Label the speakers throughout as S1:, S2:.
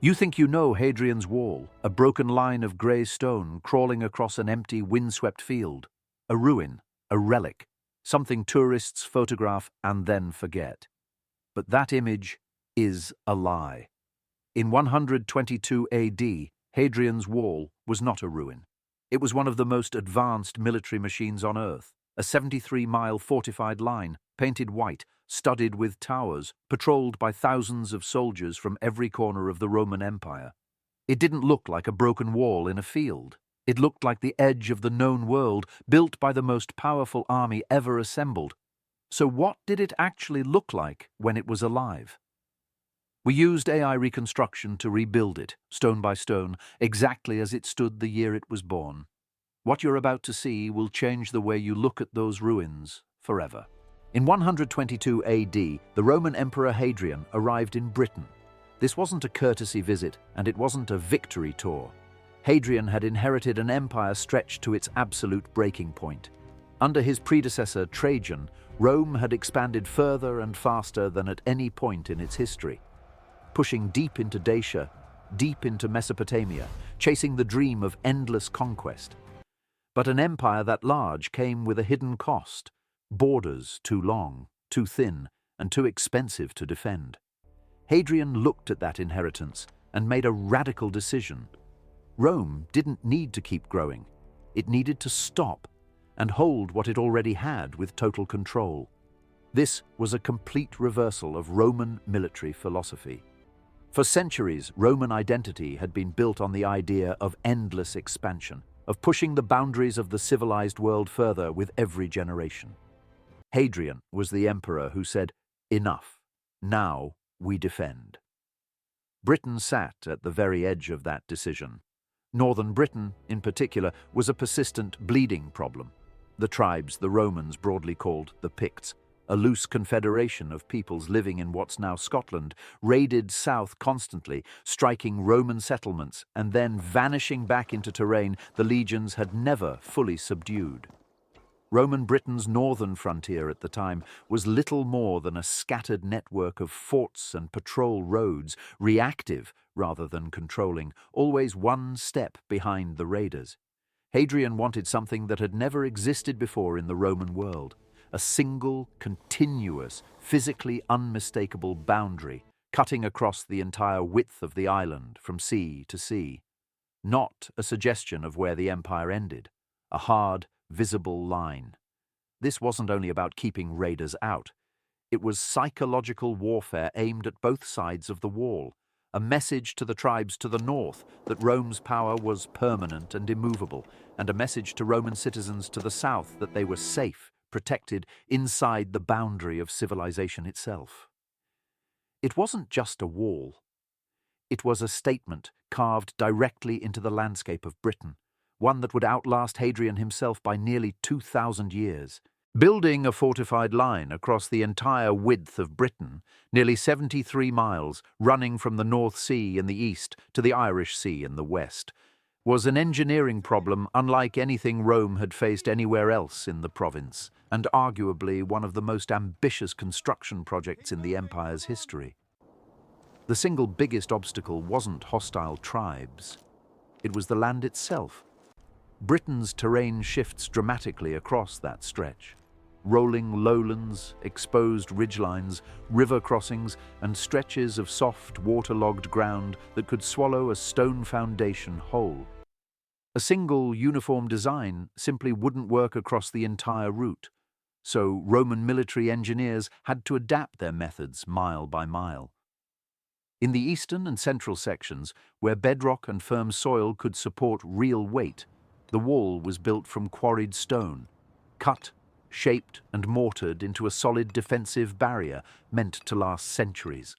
S1: You think you know Hadrian's Wall, a broken line of grey stone crawling across an empty, windswept field. A ruin, a relic, something tourists photograph and then forget. But that image is a lie. In 122 AD, Hadrian's Wall was not a ruin. It was one of the most advanced military machines on Earth, a 73-mile fortified line, painted white, studded with towers, patrolled by thousands of soldiers from every corner of the Roman Empire. It didn't look like a broken wall in a field. It looked like the edge of the known world, built by the most powerful army ever assembled. So what did it actually look like when it was alive? We used AI reconstruction to rebuild it, stone by stone, exactly as it stood the year it was born. What you're about to see will change the way you look at those ruins forever. In 122 AD, the Roman Emperor Hadrian arrived in Britain. This wasn't a courtesy visit, and it wasn't a victory tour. Hadrian had inherited an empire stretched to its absolute breaking point. Under his predecessor, Trajan, Rome had expanded further and faster than at any point in its history, pushing deep into Dacia, deep into Mesopotamia, chasing the dream of endless conquest. But an empire that large came with a hidden cost. Borders too long, too thin, and too expensive to defend. Hadrian looked at that inheritance and made a radical decision. Rome didn't need to keep growing. It needed to stop and hold what it already had with total control. This was a complete reversal of Roman military philosophy. For centuries, Roman identity had been built on the idea of endless expansion, of pushing the boundaries of the civilized world further with every generation. Hadrian was the emperor who said, "Enough, now we defend." Britain sat at the very edge of that decision. Northern Britain, in particular, was a persistent bleeding problem. The tribes the Romans broadly called the Picts, a loose confederation of peoples living in what's now Scotland, raided south constantly, striking Roman settlements and then vanishing back into terrain the legions had never fully subdued. Roman Britain's northern frontier at the time was little more than a scattered network of forts and patrol roads, reactive rather than controlling, always one step behind the raiders. Hadrian wanted something that had never existed before in the Roman world, a single, continuous, physically unmistakable boundary cutting across the entire width of the island from sea to sea. Not a suggestion of where the empire ended, a hard, visible line. This wasn't only about keeping raiders out. It was psychological warfare aimed at both sides of the wall, a message to the tribes to the north that Rome's power was permanent and immovable, and a message to Roman citizens to the south that they were safe, protected inside the boundary of civilization itself. It wasn't just a wall. It was a statement carved directly into the landscape of Britain, one that would outlast Hadrian himself by nearly 2,000 years. Building a fortified line across the entire width of Britain, nearly 73 miles, running from the North Sea in the east to the Irish Sea in the west, was an engineering problem unlike anything Rome had faced anywhere else in the province, and arguably one of the most ambitious construction projects in the empire's history. The single biggest obstacle wasn't hostile tribes. It was the land itself. Britain's terrain shifts dramatically across that stretch. Rolling lowlands, exposed ridgelines, river crossings, and stretches of soft, waterlogged ground that could swallow a stone foundation whole. A single, uniform design simply wouldn't work across the entire route, so Roman military engineers had to adapt their methods mile by mile. In the eastern and central sections, where bedrock and firm soil could support real weight, the wall was built from quarried stone, cut, shaped and mortared into a solid defensive barrier meant to last centuries.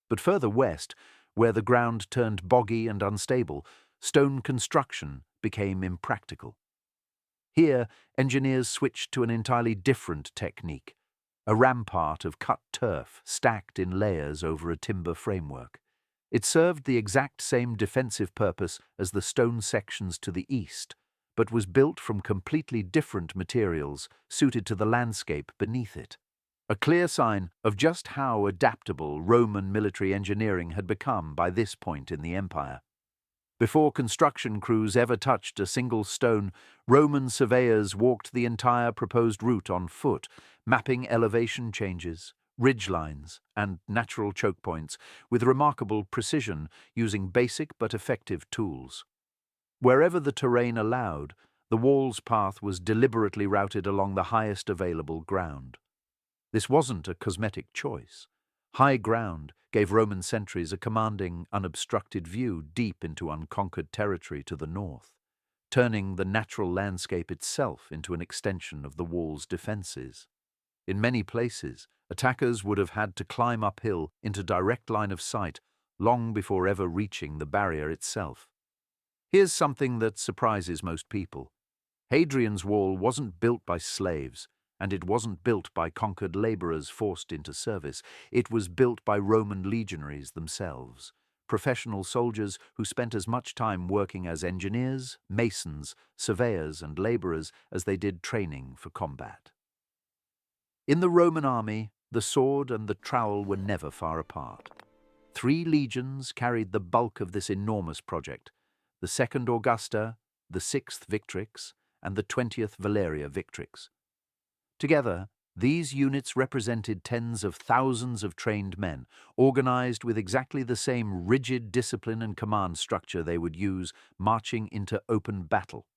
S1: But further west, where the ground turned boggy and unstable, stone construction became impractical. Here, engineers switched to an entirely different technique, a rampart of cut turf stacked in layers over a timber framework. It served the exact same defensive purpose as the stone sections to the east, but was built from completely different materials suited to the landscape beneath it. a clear sign of just how adaptable Roman military engineering had become by this point in the empire. Before construction crews ever touched a single stone, Roman surveyors walked the entire proposed route on foot, mapping elevation changes, ridge lines, and natural choke points with remarkable precision, using basic but effective tools. Wherever the terrain allowed, the wall's path was deliberately routed along the highest available ground. This wasn't a cosmetic choice. High ground gave Roman sentries a commanding, unobstructed view deep into unconquered territory to the north, turning the natural landscape itself into an extension of the wall's defenses. In many places, attackers would have had to climb uphill into direct line of sight long before ever reaching the barrier itself. Here's something that surprises most people. Hadrian's wall wasn't built by slaves, and it wasn't built by conquered laborers forced into service. It was built by Roman legionaries themselves, professional soldiers who spent as much time working as engineers, masons, surveyors, and laborers as they did training for combat. In the Roman army, the sword and the trowel were never far apart. 3 legions carried the bulk of this enormous project: the 2nd Augusta, the 6th Victrix, and the 20th Valeria Victrix. Together, these units represented tens of thousands of trained men, organized with exactly the same rigid discipline and command structure they would use marching into open battle.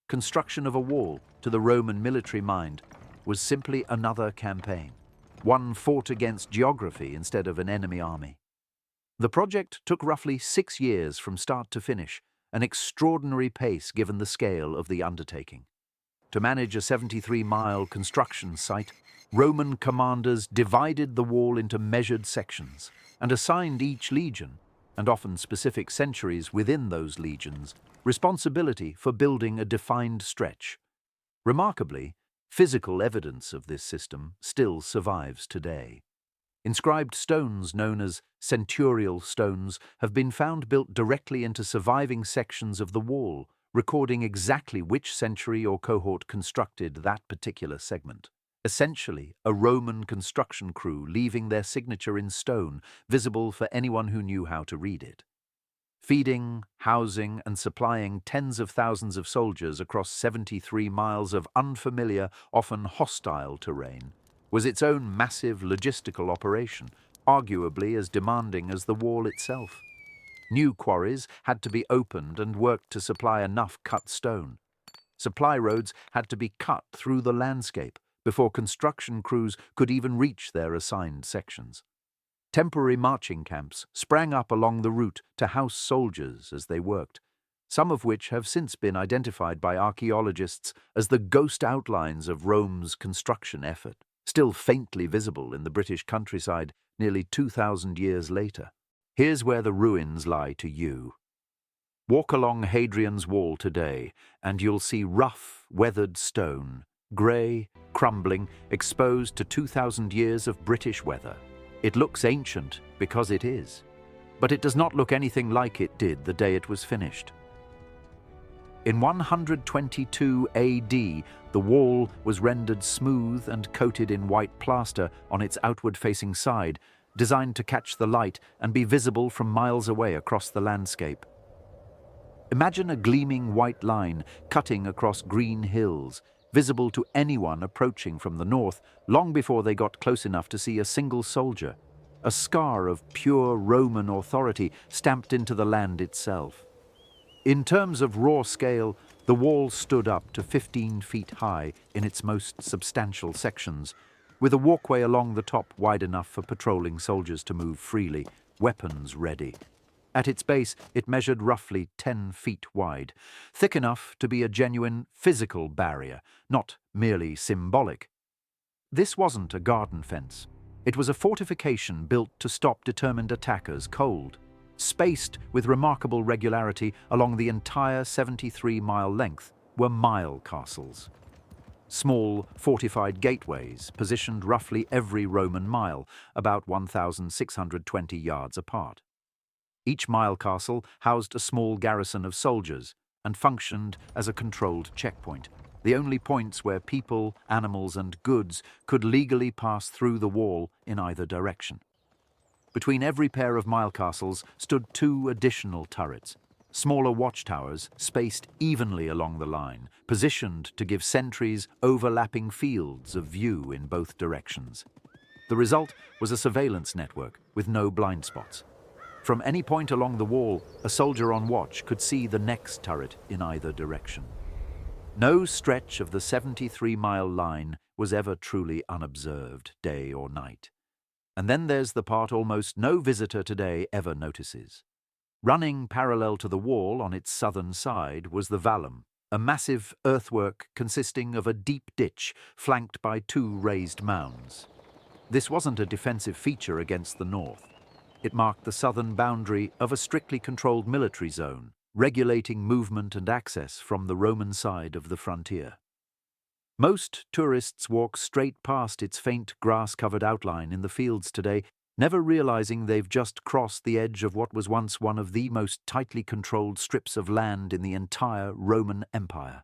S1: Construction of a wall, to the Roman military mind, was simply another campaign, one fought against geography instead of an enemy army. The project took roughly 6 years from start to finish, an extraordinary pace given the scale of the undertaking. To manage a 73-mile construction site, Roman commanders divided the wall into measured sections and assigned each legion, and often specific centuries within those legions, responsibility for building a defined stretch. Remarkably, physical evidence of this system still survives today. Inscribed stones known as centurial stones have been found built directly into surviving sections of the wall, recording exactly which century or cohort constructed that particular segment. Essentially, a Roman construction crew leaving their signature in stone, visible for anyone who knew how to read it. Feeding, housing, and supplying tens of thousands of soldiers across 73 miles of unfamiliar, often hostile terrain was its own massive logistical operation, arguably as demanding as the wall itself. New quarries had to be opened and worked to supply enough cut stone. Supply roads had to be cut through the landscape before construction crews could even reach their assigned sections. Temporary marching camps sprang up along the route to house soldiers as they worked, some of which have since been identified by archaeologists as the ghost outlines of Rome's construction effort, still faintly visible in the British countryside nearly 2,000 years later. Here's where the ruins lie to you. Walk along Hadrian's wall today, and you'll see rough, weathered stone, grey, crumbling, exposed to 2,000 years of British weather. It looks ancient because it is, but it does not look anything like it did the day it was finished. In 122 AD, the wall was rendered smooth and coated in white plaster on its outward-facing side, designed to catch the light and be visible from miles away across the landscape. Imagine a gleaming white line cutting across green hills, visible to anyone approaching from the north long before they got close enough to see a single soldier, a scar of pure Roman authority stamped into the land itself. In terms of raw scale, the wall stood up to 15 feet high in its most substantial sections, with a walkway along the top wide enough for patrolling soldiers to move freely, weapons ready. At its base, it measured roughly 10 feet wide, thick enough to be a genuine physical barrier, not merely symbolic. This wasn't a garden fence. It was a fortification built to stop determined attackers cold, spaced with remarkable regularity along the entire 73-mile length were milecastles. Small, fortified gateways positioned roughly every Roman mile, about 1,620 yards apart. Each milecastle housed a small garrison of soldiers and functioned as a controlled checkpoint. the only points where people, animals, and goods could legally pass through the wall in either direction. Between every pair of milecastles stood 2 additional turrets, smaller watchtowers spaced evenly along the line, positioned to give sentries overlapping fields of view in both directions. The result was a surveillance network with no blind spots. From any point along the wall, a soldier on watch could see the next turret in either direction. No stretch of the 73-mile line was ever truly unobserved, day or night. And then there's the part almost no visitor today ever notices. Running parallel to the wall on its southern side was the vallum, a massive earthwork consisting of a deep ditch flanked by 2 raised mounds. This wasn't a defensive feature against the north. It marked the southern boundary of a strictly controlled military zone, regulating movement and access from the Roman side of the frontier. Most tourists walk straight past its faint grass-covered outline in the fields today, never realizing they've just crossed the edge of what was once one of the most tightly controlled strips of land in the entire Roman Empire.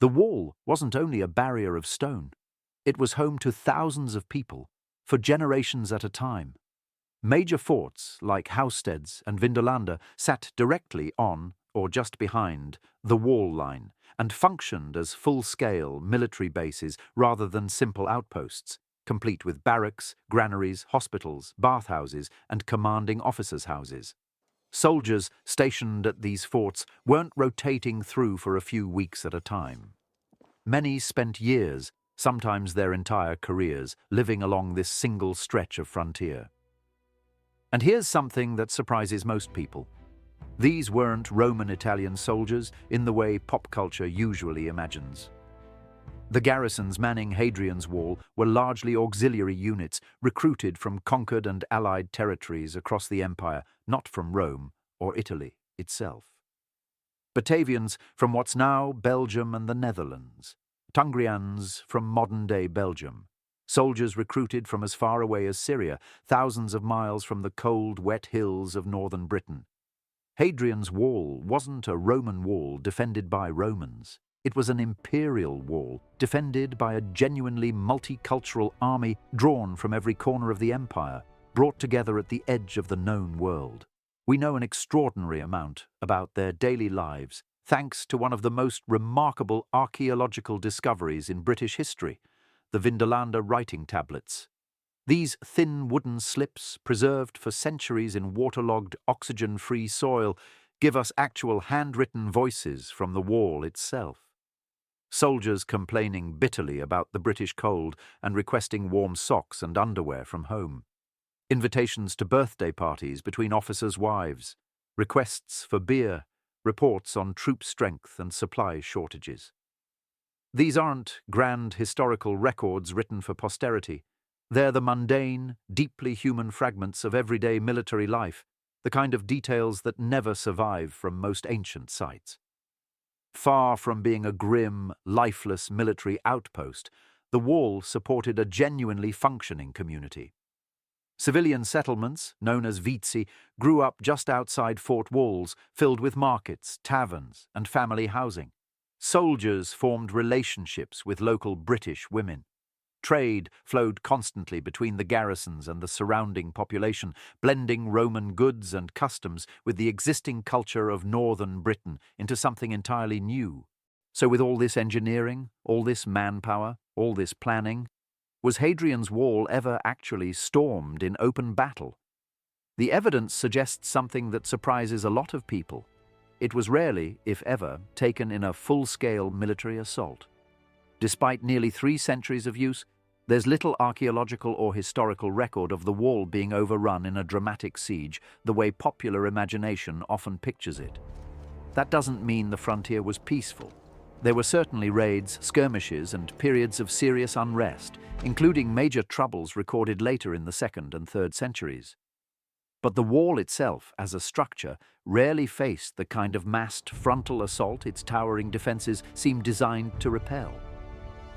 S1: The wall wasn't only a barrier of stone. It was home to thousands of people, for generations at a time. Major forts like Housesteads and Vindolanda sat directly on, or just behind, the wall line, and functioned as full-scale military bases rather than simple outposts, complete with barracks, granaries, hospitals, bathhouses, and commanding officers' houses. Soldiers stationed at these forts weren't rotating through for a few weeks at a time. Many spent years, sometimes their entire careers, living along this single stretch of frontier. And here's something that surprises most people. These weren't Roman Italian soldiers in the way pop culture usually imagines. The garrisons manning Hadrian's Wall were largely auxiliary units recruited from conquered and allied territories across the empire, not from Rome or Italy itself. Batavians from what's now Belgium and the Netherlands, Tungrians from modern-day Belgium, soldiers recruited from as far away as Syria, thousands of miles from the cold, wet hills of northern Britain. Hadrian's Wall wasn't a Roman wall defended by Romans. It was an imperial wall defended by a genuinely multicultural army drawn from every corner of the empire, brought together at the edge of the known world. We know an extraordinary amount about their daily lives, thanks to one of the most remarkable archaeological discoveries in British history, the Vindolanda writing tablets. These thin wooden slips, preserved for centuries in waterlogged, oxygen-free soil, give us actual handwritten voices from the wall itself. Soldiers complaining bitterly about the British cold and requesting warm socks and underwear from home. Invitations to birthday parties between officers' wives. Requests for beer. Reports on troop strength and supply shortages. These aren't grand historical records written for posterity. They're the mundane, deeply human fragments of everyday military life, the kind of details that never survive from most ancient sites. Far from being a grim, lifeless military outpost, the wall supported a genuinely functioning community. Civilian settlements, known as vizi, grew up just outside fort walls, filled with markets, taverns, and family housing. Soldiers formed relationships with local British women. Trade flowed constantly between the garrisons and the surrounding population, blending Roman goods and customs with the existing culture of northern Britain into something entirely new. So with all this engineering, all this manpower, all this planning, was Hadrian's Wall ever actually stormed in open battle? The evidence suggests something that surprises a lot of people. It was rarely, if ever, taken in a full-scale military assault. Despite nearly 3 centuries of use, there's little archaeological or historical record of the wall being overrun in a dramatic siege the way popular imagination often pictures it. That doesn't mean the frontier was peaceful. There were certainly raids, skirmishes, and periods of serious unrest, including major troubles recorded later in the 2nd and 3rd centuries. But the wall itself, as a structure, rarely faced the kind of massed frontal assault its towering defenses seemed designed to repel.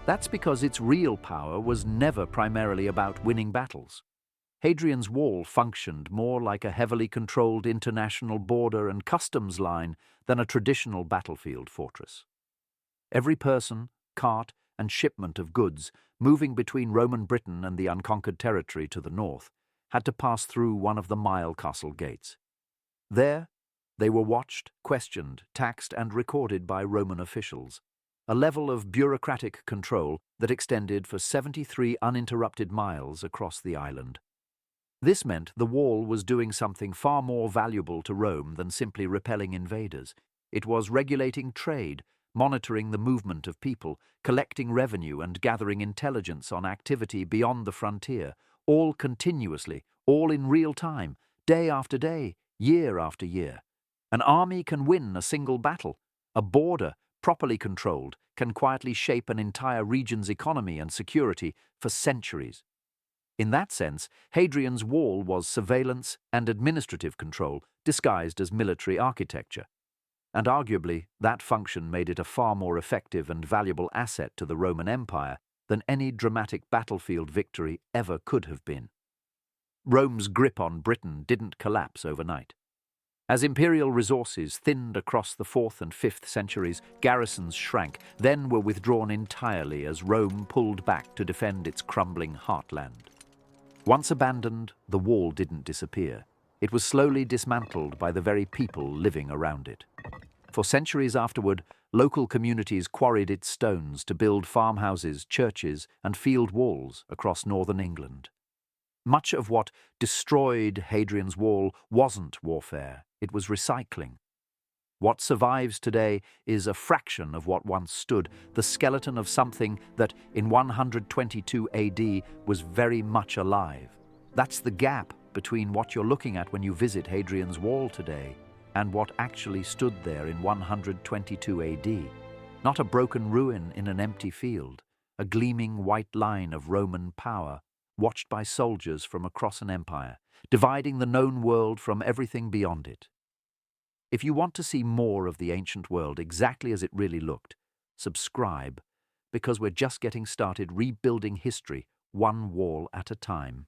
S1: That's because its real power was never primarily about winning battles. Hadrian's Wall functioned more like a heavily controlled international border and customs line than a traditional battlefield fortress. Every person, cart, and shipment of goods moving between Roman Britain and the unconquered territory to the north had to pass through one of the milecastle gates. There, they were watched, questioned, taxed, and recorded by Roman officials, a level of bureaucratic control that extended for 73 uninterrupted miles across the island. This meant the wall was doing something far more valuable to Rome than simply repelling invaders. It was regulating trade, monitoring the movement of people, collecting revenue, and gathering intelligence on activity beyond the frontier, all continuously, all in real time, day after day, year after year. An army can win a single battle. A border, properly controlled, can quietly shape an entire region's economy and security for centuries. In that sense, Hadrian's wall was surveillance and administrative control disguised as military architecture. And arguably, that function made it a far more effective and valuable asset to the Roman Empire than any dramatic battlefield victory ever could have been. Rome's grip on Britain didn't collapse overnight. As imperial resources thinned across the 4th and 5th centuries, garrisons shrank, then were withdrawn entirely as Rome pulled back to defend its crumbling heartland. Once abandoned, the wall didn't disappear. It was slowly dismantled by the very people living around it. For centuries afterward, local communities quarried its stones to build farmhouses, churches, and field walls across northern England. Much of what destroyed Hadrian's Wall wasn't warfare, it was recycling. What survives today is a fraction of what once stood, the skeleton of something that, in 122 AD, was very much alive. That's the gap between what you're looking at when you visit Hadrian's Wall today and what actually stood there in 122 AD. Not a broken ruin in an empty field, a gleaming white line of Roman power, watched by soldiers from across an empire, dividing the known world from everything beyond it. If you want to see more of the ancient world exactly as it really looked, subscribe, because we're just getting started rebuilding history one wall at a time.